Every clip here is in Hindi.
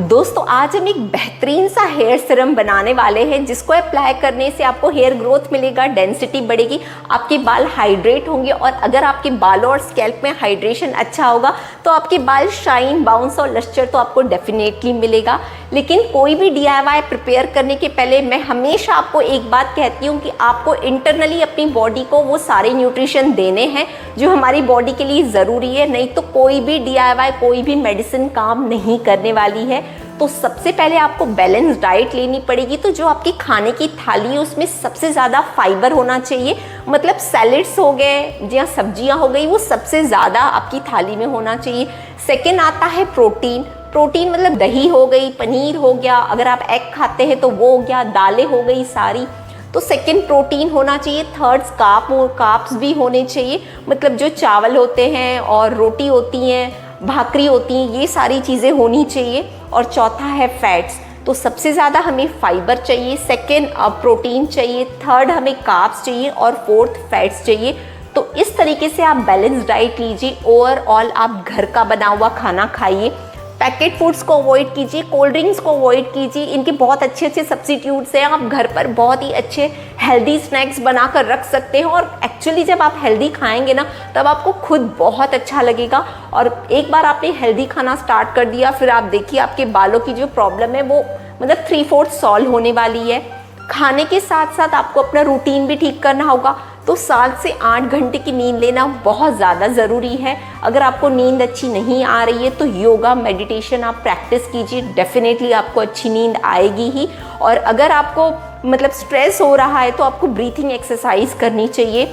दोस्तों आज हम एक बेहतरीन सा हेयर सीरम बनाने वाले हैं जिसको अप्लाई करने से आपको हेयर ग्रोथ मिलेगा, डेंसिटी बढ़ेगी, आपके बाल हाइड्रेट होंगे और अगर आपके बालों और स्कैल्प में हाइड्रेशन अच्छा होगा तो आपके बाल शाइन, बाउंस और लस्टर तो आपको डेफिनेटली मिलेगा। लेकिन कोई भी DIY प्रिपेयर करने के पहले मैं हमेशा आपको एक बात कहती हूँ कि आपको इंटरनली अपनी बॉडी को वो सारे न्यूट्रिशन देने हैं जो हमारी बॉडी के लिए ज़रूरी है, नहीं तो कोई भी DIY, कोई भी मेडिसिन काम नहीं करने वाली है। तो सबसे पहले आपको बैलेंस डाइट लेनी पड़ेगी। तो जो आपकी खाने की थाली है उसमें सबसे ज़्यादा फाइबर होना चाहिए, मतलब सैलेड्स हो गए या सब्जियां हो गई, वो सबसे ज़्यादा आपकी थाली में होना चाहिए। सेकेंड आता है प्रोटीन। प्रोटीन मतलब दही हो गई, पनीर हो गया, अगर आप एग खाते हैं तो वो हो गया, दालें हो गई सारी, तो सेकेंड प्रोटीन होना चाहिए। थर्ड्स कार्ब्स भी होने चाहिए, मतलब जो चावल होते हैं और रोटी होती हैं, भाकरी होती हैं, ये सारी चीज़ें होनी चाहिए। और चौथा है फैट्स। तो सबसे ज़्यादा हमें फाइबर चाहिए, सेकेंड प्रोटीन चाहिए, थर्ड हमें कार्ब्स चाहिए और फोर्थ फैट्स चाहिए। तो इस तरीके से आप बैलेंस डाइट लीजिए। ओवरऑल आप घर का बना हुआ खाना खाइए, पैकेट फूड्स को अवॉइड कीजिए, कोल्ड ड्रिंक्स को अवॉइड कीजिए। इनके बहुत अच्छे अच्छे सब्स्टिट्यूट्स हैं, आप घर पर बहुत ही अच्छे हेल्दी स्नैक्स बनाकर रख सकते हैं। और एक्चुअली जब आप हेल्दी खाएंगे ना तब आपको खुद बहुत अच्छा लगेगा। और एक बार आपने हेल्दी खाना स्टार्ट कर दिया फिर आप देखिए आपके बालों की जो प्रॉब्लम है वो मतलब 3/4 सॉल्व होने वाली है। खाने के साथ साथ आपको अपना रूटीन भी ठीक करना होगा। तो 7 से 8 घंटे की नींद लेना बहुत ज़्यादा ज़रूरी है। अगर आपको नींद अच्छी नहीं आ रही है तो योगा, मेडिटेशन आप प्रैक्टिस कीजिए, डेफिनेटली आपको अच्छी नींद आएगी ही। और अगर आपको मतलब स्ट्रेस हो रहा है तो आपको ब्रीथिंग एक्सरसाइज करनी चाहिए।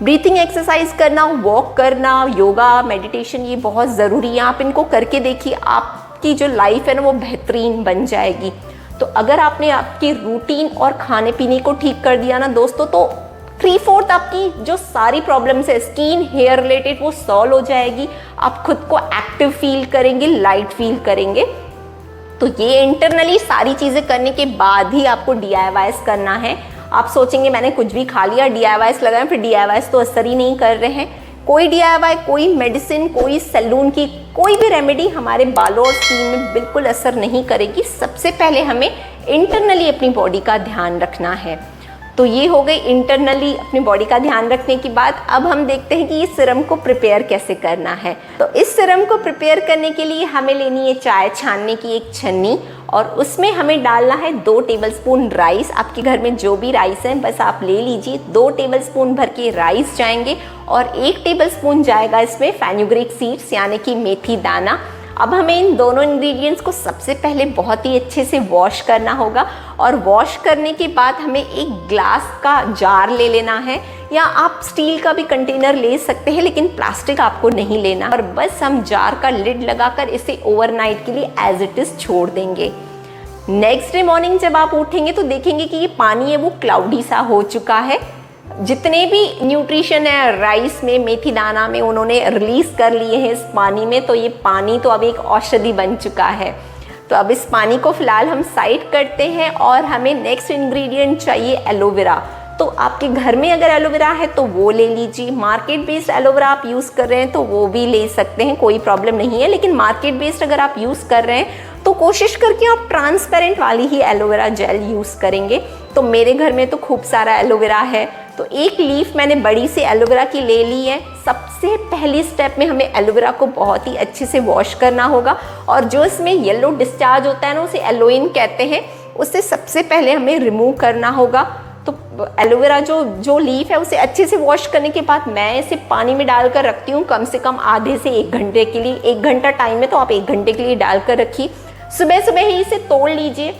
ब्रीथिंग एक्सरसाइज करना, वॉक करना, योगा, मेडिटेशन, ये बहुत ज़रूरी है। आप इनको करके देखिए, आपकी जो लाइफ है ना वो बेहतरीन बन जाएगी। तो अगर आपने आपकी रूटीन और खाने पीने को ठीक कर दिया ना दोस्तों, तो 3/4 आपकी जो सारी प्रॉब्लम्स है स्किन, हेयर रिलेटेड, वो सॉल्व हो जाएगी। आप खुद को एक्टिव फील करेंगे, लाइट फील करेंगे। तो ये इंटरनली सारी चीज़ें करने के बाद ही आपको DIYs करना है। आप सोचेंगे मैंने कुछ भी खा लिया, DIYs लगाए, फिर DIYs तो असर ही नहीं कर रहे हैं। कोई DIY, कोई मेडिसिन, कोई सैलून की कोई भी रेमेडी हमारे बालों और स्किन में बिल्कुल असर नहीं करेगी। सबसे पहले हमें इंटरनली अपनी बॉडी का ध्यान रखना है। तो ये हो गई इंटरनली अपनी बॉडी का ध्यान रखने की बात। अब हम देखते हैं कि इस सीरम को प्रिपेयर कैसे करना है। तो इस सीरम को प्रिपेयर करने के लिए हमें लेनी है चाय छानने की एक छन्नी और उसमें हमें डालना है 2 टेबलस्पून राइस। आपके घर में जो भी राइस है बस आप ले लीजिए। 2 टेबलस्पून भर के राइस जाएंगे और 1 टेबलस्पून जाएगा इसमें फेनुग्रीक सीड्स यानी कि मेथी दाना। अब हमें इन दोनों इंग्रेडिएंट्स को सबसे पहले बहुत ही अच्छे से वॉश करना होगा और वॉश करने के बाद हमें एक ग्लास का जार ले लेना है या आप स्टील का भी कंटेनर ले सकते हैं, लेकिन प्लास्टिक आपको नहीं लेना। और बस हम जार का लिड लगाकर इसे ओवरनाइट के लिए एज इट इज़ छोड़ देंगे। नेक्स्ट डे मॉर्निंग जब आप उठेंगे तो देखेंगे कि ये पानी है वो क्लाउडी सा हो चुका है। जितने भी न्यूट्रिशन है राइस में, मेथी दाना में, उन्होंने रिलीज कर लिए हैं इस पानी में। तो ये पानी तो अब एक औषधि बन चुका है। तो अब इस पानी को फिलहाल हम साइड करते हैं और हमें नेक्स्ट इंग्रेडिएंट चाहिए एलोवेरा। तो आपके घर में अगर एलोवेरा है तो वो ले लीजिए। मार्केट बेस्ड एलोवेरा आप यूज़ कर रहे हैं तो वो भी ले सकते हैं, कोई प्रॉब्लम नहीं है। लेकिन मार्केट बेस्ड अगर आप यूज़ कर रहे हैं तो कोशिश करके आप ट्रांसपेरेंट वाली ही एलोवेरा जेल यूज़ करेंगे। तो मेरे घर में तो खूब सारा एलोवेरा है, तो एक लीफ मैंने बड़ी सी एलोवेरा की ले ली है। सबसे पहली स्टेप में हमें एलोवेरा को बहुत ही अच्छे से वॉश करना होगा और जो इसमें येलो डिस्चार्ज होता है ना, उसे एलोइन कहते हैं, उससे सबसे पहले हमें रिमूव करना होगा। तो एलोवेरा जो लीफ है उसे अच्छे से वॉश करने के बाद मैं इसे पानी में डालकर रखती हूँ कम से कम आधे से 1 घंटे के लिए। 1 घंटा टाइम है तो आप 1 घंटे के लिए डालकर रखिए। सुबह सुबह ही इसे तोड़ लीजिए।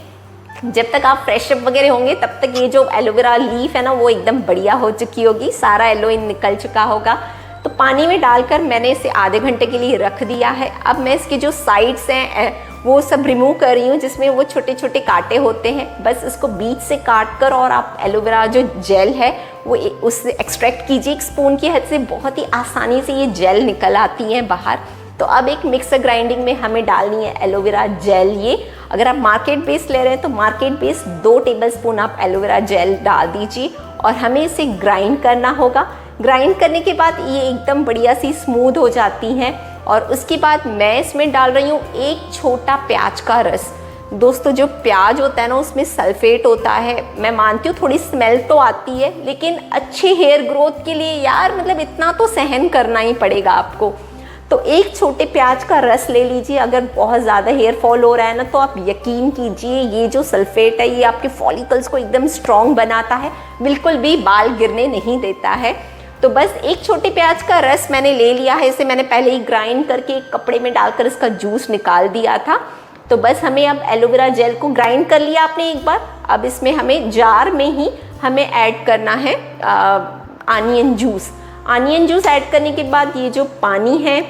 जब तक आप फ्रेश अप वगैरह होंगे तब तक ये जो एलोवेरा लीफ है ना वो एकदम बढ़िया हो चुकी होगी, सारा एलोइन निकल चुका होगा। तो पानी में डालकर मैंने इसे आधे घंटे के लिए रख दिया है। अब मैं इसके जो साइड्स हैं वो सब रिमूव कर रही हूँ, जिसमें वो छोटे छोटे कांटे होते हैं। बस इसको बीच से काट कर और आप एलोवेरा जो जेल है वो उससे एक्सट्रैक्ट कीजिए। एक स्पून की हेल्प से बहुत ही आसानी से ये जेल निकल आती है बाहर। तो अब एक मिक्सर ग्राइंडिंग में हमें डालनी है एलोवेरा जेल। ये अगर आप मार्केट बेस्ड ले रहे हैं तो मार्केट बेस्ड 2 टेबलस्पून आप एलोवेरा जेल डाल दीजिए और हमें इसे ग्राइंड करना होगा। ग्राइंड करने के बाद ये एकदम बढ़िया सी स्मूथ हो जाती हैं और उसके बाद मैं इसमें डाल रही हूँ 1 छोटा प्याज का रस। दोस्तों जो प्याज होता है ना उसमें सल्फेट होता है, मैं मानती हूँ थोड़ी स्मेल तो आती है, लेकिन अच्छे हेयर ग्रोथ के लिए यार मतलब इतना तो सहन करना ही पड़ेगा आपको। तो एक छोटे प्याज का रस ले लीजिए। अगर बहुत ज़्यादा हेयर फॉल हो रहा है ना तो आप यकीन कीजिए ये जो सल्फेट है ये आपके फॉलिकल्स को एकदम स्ट्रॉन्ग बनाता है, बिल्कुल भी बाल गिरने नहीं देता है। तो बस एक छोटे प्याज का रस मैंने ले लिया है, इसे मैंने पहले ही ग्राइंड करके एक कपड़े में डालकर इसका जूस निकाल दिया था। तो बस हमें अब एलोवेरा जेल को ग्राइंड कर लिया आपने एक बार, अब इसमें हमें जार में ही हमें ऐड करना है onion juice. Onion juice add करने के बाद ये जो पानी है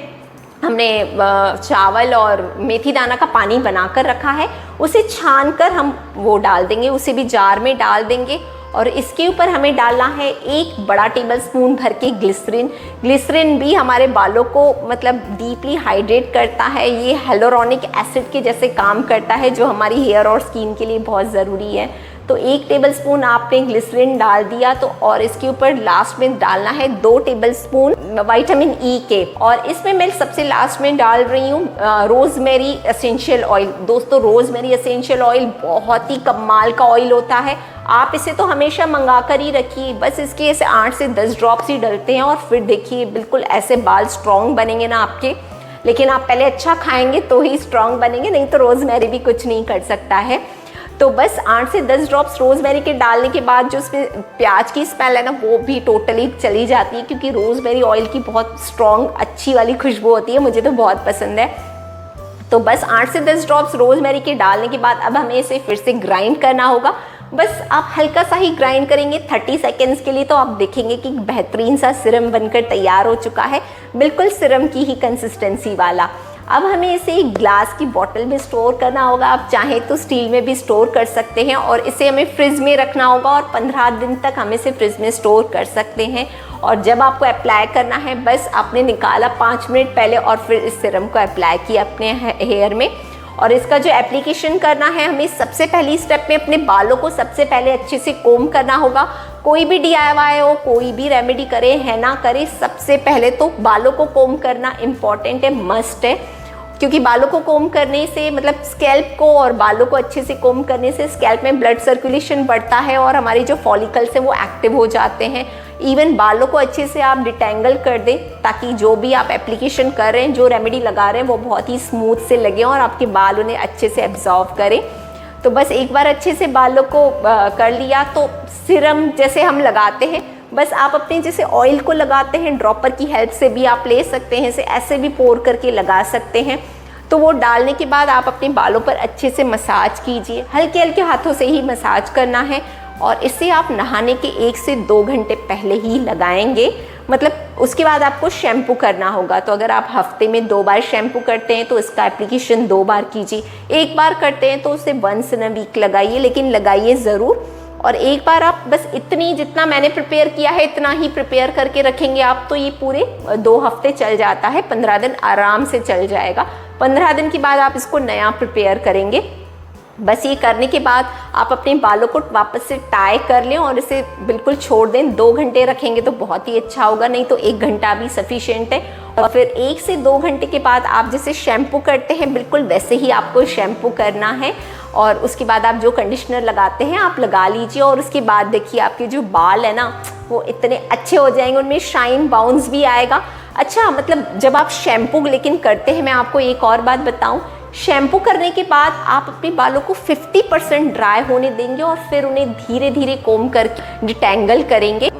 हमने चावल और मेथी दाना का पानी बनाकर रखा है उसे छान कर हम वो डाल देंगे, उसे भी जार में डाल देंगे। और इसके ऊपर हमें डालना है 1 बड़ा टेबल स्पून भर के ग्लिसरीन। ग्लिसरीन भी हमारे बालों को मतलब डीपली हाइड्रेट करता है, ये हेलोरोनिक एसिड के जैसे काम करता है जो हमारी हेयर और स्किन के लिए बहुत ज़रूरी है। तो 1 टेबल स्पून आपने ग्लिसरीन डाल दिया, तो और इसके ऊपर लास्ट में डालना है 2 टेबल स्पून विटामिन ई के। और इसमें मैं सबसे लास्ट में डाल रही हूँ रोजमेरी एसेंशियल ऑयल। दोस्तों रोजमेरी एसेंशियल ऑयल बहुत ही कमाल का ऑयल होता है, आप इसे तो हमेशा मंगा कर ही रखिए। बस इसके ऐसे 8 से 10 ड्रॉप्स ही डलते हैं और फिर देखिए बिल्कुल ऐसे बाल स्ट्रॉन्ग बनेंगे ना आपके। लेकिन आप पहले अच्छा खाएंगे तो ही स्ट्रॉन्ग बनेंगे, नहीं तो रोजमेरी भी कुछ नहीं कर सकता है। तो बस 8 से 10 ड्रॉप्स रोजमेरी के डालने के बाद जो उसमें प्याज की स्मेल है ना वो भी टोटली चली जाती है, क्योंकि रोजमेरी ऑयल की बहुत स्ट्रॉन्ग अच्छी वाली खुशबू होती है, मुझे तो बहुत पसंद है। तो बस 8 से 10 ड्रॉप्स रोजमेरी के डालने के बाद अब हमें इसे फिर से ग्राइंड करना होगा। बस आप हल्का सा ही ग्राइंड करेंगे 30 सेकेंड्स के लिए, तो आप देखेंगे कि बेहतरीन सा सिरम बनकर तैयार हो चुका है, बिल्कुल सिरम की ही कंसिस्टेंसी वाला। अब हमें इसे एक ग्लास की बॉटल में स्टोर करना होगा, आप चाहें तो स्टील में भी स्टोर कर सकते हैं। और इसे हमें फ्रिज में रखना होगा और 15 दिन तक हम इसे फ्रिज में स्टोर कर सकते हैं। और जब आपको अप्लाई करना है बस आपने निकाला 5 मिनट पहले और फिर इस सिरम को अप्लाई किया अपने हेयर में। और इसका जो एप्लीकेशन करना है, हमें सबसे पहली स्टेप में अपने बालों को सबसे पहले अच्छे से कोम करना होगा। कोई भी DIY हो, कोई भी रेमेडी करे है ना करे, सबसे पहले तो बालों को कोम करना इम्पॉर्टेंट है, मस्ट है। क्योंकि बालों को कोम करने से मतलब स्कैल्प को और बालों को अच्छे से कोम करने से स्कैल्प में ब्लड सर्कुलेशन बढ़ता है और हमारे जो फॉलिकल्स हैं वो एक्टिव हो जाते हैं। इवन बालों को अच्छे से आप डिटेंगल कर दें ताकि जो भी आप एप्लीकेशन कर रहे हैं, जो रेमेडी लगा रहे हैं वो बहुत ही स्मूथ से लगे और आपके बाल उन्हें अच्छे से एब्जॉर्व करें। तो बस एक बार अच्छे से बालों को कर लिया तो सिरम जैसे हम लगाते हैं, बस आप अपने जैसे ऑयल को लगाते हैं ड्रॉपर की हेल्प से भी आप ले सकते हैं, इसे ऐसे भी पोर करके लगा सकते हैं। तो वो डालने के बाद आप अपने बालों पर अच्छे से मसाज कीजिए, हल्के हल्के हाथों से ही मसाज करना है। और इसे आप नहाने के 1 से 2 घंटे पहले ही लगाएंगे, मतलब उसके बाद आपको शैम्पू करना होगा। तो अगर आप हफ्ते में 2 बार शैम्पू करते हैं तो इसका एप्लीकेशन 2 बार कीजिए, 1 बार करते हैं तो उसे वंस इन अ वीक लगाइए, लेकिन लगाइए ज़रूर। और एक बार आप बस इतनी जितना मैंने प्रिपेयर किया है इतना ही प्रिपेयर करके रखेंगे आप, तो ये पूरे 2 हफ्ते चल जाता है, 15 दिन आराम से चल जाएगा। 15 दिन के बाद आप इसको नया प्रिपेयर करेंगे। बस ये करने के बाद आप अपने बालों को वापस से टाई कर लें और इसे बिल्कुल छोड़ दें। 2 घंटे रखेंगे तो बहुत ही अच्छा होगा, नहीं तो 1 घंटा भी सफिशिएंट है। और फिर 1 से 2 घंटे के बाद आप जैसे शैम्पू करते हैं बिल्कुल वैसे ही आपको शैम्पू करना है। और उसके बाद आप जो कंडीशनर लगाते हैं आप लगा लीजिए। और उसके बाद देखिए आपके जो बाल है ना वो इतने अच्छे हो जाएंगे, उनमें शाइन बाउंस भी आएगा। अच्छा, मतलब जब आप शैम्पू लेकिन करते हैं, मैं आपको एक और बात बताऊं, शैम्पू करने के बाद आप अपने बालों को 50% ड्राई होने देंगे और फिर उन्हें धीरे धीरे कोम करके डिटेंगल करेंगे।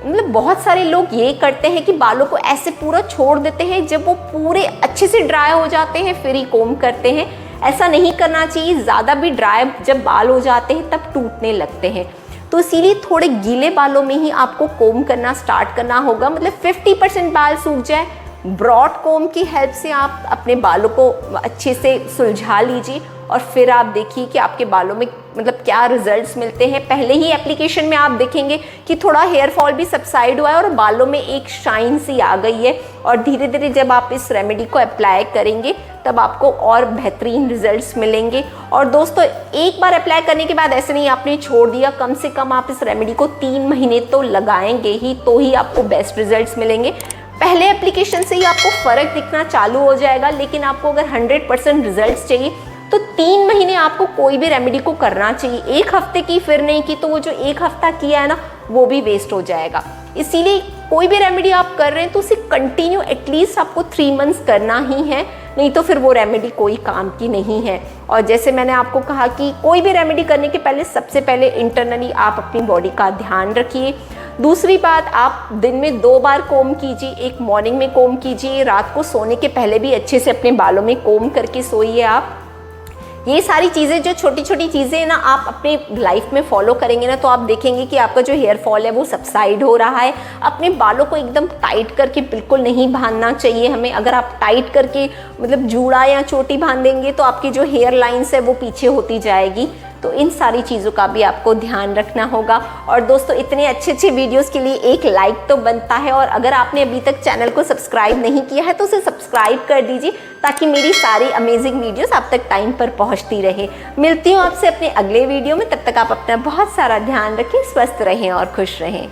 मतलब बहुत सारे लोग ये करते हैं कि बालों को ऐसे पूरा छोड़ देते हैं, जब वो पूरे अच्छे से ड्राई हो जाते हैं फिर ही कोम करते हैं। ऐसा नहीं करना चाहिए, ज़्यादा भी ड्राई जब बाल हो जाते हैं तब टूटने लगते हैं। तो इसीलिए थोड़े गीले बालों में ही आपको कोम करना स्टार्ट करना होगा। मतलब 50% बाल सूख जाए, ब्रॉड कोम की हेल्प से आप अपने बालों को अच्छे से सुलझा लीजिए और फिर आप देखिए कि आपके बालों में मतलब क्या रिजल्ट्स मिलते हैं। पहले ही एप्लीकेशन में आप देखेंगे कि थोड़ा हेयर फॉल भी सबसाइड हुआ है और बालों में एक शाइन सी आ गई है। और धीरे धीरे जब आप इस रेमेडी को अप्लाई करेंगे तब आपको और बेहतरीन रिजल्ट्स मिलेंगे। और दोस्तों एक बार अप्लाई करने के बाद ऐसे नहीं आपने छोड़ दिया, कम से कम आप इस रेमेडी को 3 महीने तो लगाएंगे ही, तो ही आपको बेस्ट रिजल्ट्स मिलेंगे। पहले एप्लीकेशन से ही आपको फ़र्क दिखना चालू हो जाएगा, लेकिन आपको अगर 100% रिजल्ट्स चाहिए तो 3 महीने आपको कोई भी रेमेडी को करना चाहिए, 1 हफ्ते की फिर नहीं की तो वो जो 1 हफ्ता किया है ना वो भी वेस्ट हो जाएगा। इसीलिए कोई भी रेमेडी आप कर रहे हैं तो उसे कंटिन्यू एटलीस्ट आपको 3 मंथ्स करना ही है, नहीं तो फिर वो रेमेडी कोई काम की नहीं है। और जैसे मैंने आपको कहा कि कोई भी रेमेडी करने के पहले सबसे पहले इंटरनली आप अपनी बॉडी का ध्यान रखिए। दूसरी बात, आप दिन में 2 बार कोम कीजिए, एक मॉर्निंग में कोम कीजिए, रात को सोने के पहले भी अच्छे से अपने बालों में कोम करके सोइए आप। ये सारी चीज़ें जो छोटी छोटी चीज़ें हैं ना आप अपने लाइफ में फॉलो करेंगे ना तो आप देखेंगे कि आपका जो हेयर फॉल है वो सबसाइड हो रहा है। अपने बालों को एकदम टाइट करके बिल्कुल नहीं बांधना चाहिए हमें। अगर आप टाइट करके मतलब जूड़ा या चोटी बांध देंगे तो आपकी जो हेयर लाइंस है वो पीछे होती जाएगी। तो इन सारी चीज़ों का भी आपको ध्यान रखना होगा। और दोस्तों इतने अच्छे अच्छे वीडियोस के लिए एक लाइक तो बनता है, और अगर आपने अभी तक चैनल को सब्सक्राइब नहीं किया है तो उसे सब्सक्राइब कर दीजिए ताकि मेरी सारी अमेजिंग वीडियोस आप तक टाइम पर पहुंचती रहे। मिलती हूँ आपसे अपने अगले वीडियो में, तब तक आप अपना बहुत सारा ध्यान रखें, स्वस्थ रहें और खुश रहें।